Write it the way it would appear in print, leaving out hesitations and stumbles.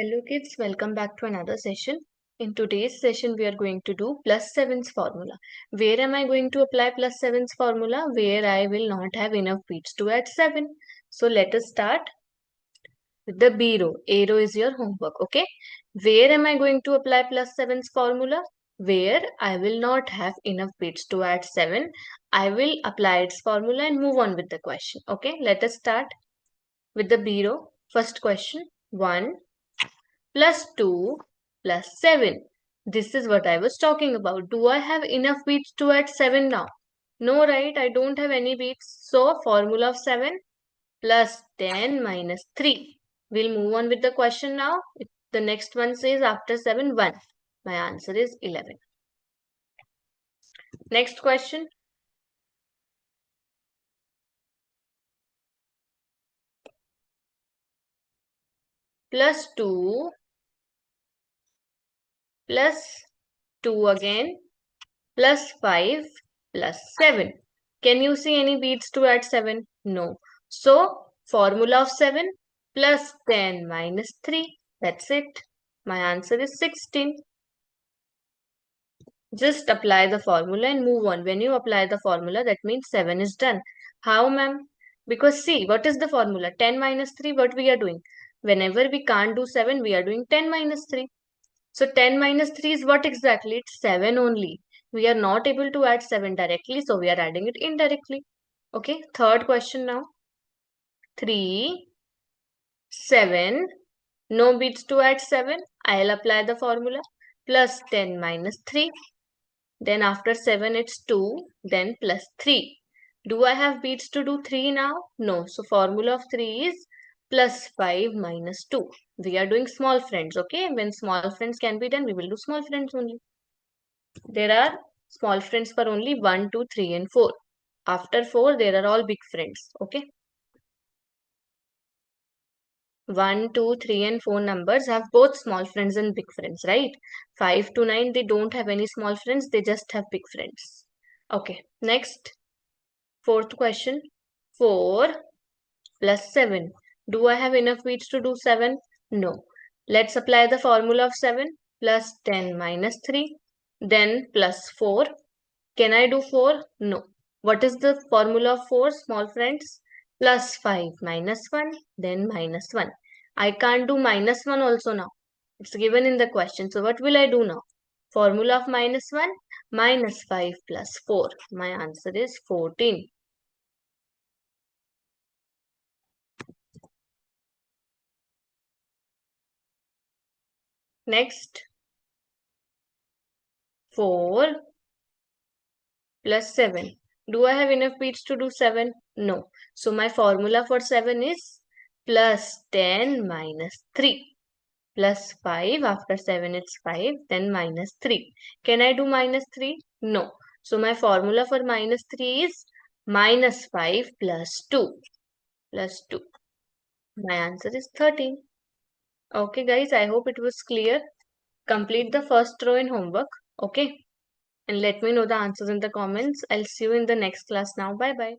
Hello kids, welcome back to another session. In today's session, we are going to do plus 7's formula. Where am I going to apply plus 7's formula? Where I will not have enough beats to add 7. So let us start with the B row. A row is your homework, okay? Where am I going to apply plus 7's formula? Where I will not have enough beats to add 7. I will apply its formula and move on with the question, okay? Let us start with the B row. First question, 1 plus 2 plus 7. This is what I was talking about. Do I have enough beats to add 7 now? No, right? I don't have any beats. So, formula of 7 plus 10 minus 3. We'll move on with the question now. The next one says after 7, 1. My answer is 11. Next question. Plus 2 plus 2 again plus 5 plus 7. Can you see any beats to add 7? No. So, formula of 7 plus 10 minus 3. That's it. My answer is 16. Just apply the formula and move on. When you apply the formula, that means 7 is done. How, ma'am? Because see, what is the formula? 10 minus 3, what we are doing? Whenever we can't do 7, we are doing 10 minus 3. So 10 minus 3 is what exactly? It's 7 only. We are not able to add 7 directly, so we are adding it indirectly. Okay, third question now. 3, 7. No beats to add 7. I'll apply the formula. Plus 10 minus 3. Then after 7 it's 2. Then plus 3. Do I have beats to do 3 now? No. So formula of 3 is plus 5 minus 2. We are doing small friends, okay? When small friends can be done, we will do small friends only. There are small friends for only 1, 2, 3 and 4. After 4, there are all big friends, okay? 1, 2, 3 and 4 numbers have both small friends and big friends, right? 5 to 9, they don't have any small friends, they just have big friends. Okay, next, fourth question. 4 plus 7. Do I have enough beats to do 7? No. Let's apply the formula of 7 plus 10 minus 3, then plus 4. Can I do 4? No. What is the formula of 4, small friends? Plus 5 minus 1, then minus 1. I can't do minus 1 also now. It's given in the question. So what will I do now? Formula of minus 1, minus 5 plus 4. My answer is 14. Next, 4 plus 7. Do I have enough beats to do 7? No. So my formula for 7 is plus 10 minus 3. Plus 5, after 7 it's 5, then minus 3. Can I do minus 3? No. So my formula for minus 3 is minus 5 plus 2. Plus 2. My answer is 13. Okay guys, I hope it was clear. Complete the first row in homework. Okay. And let me know the answers in the comments. I'll see you in the next class now. Bye bye.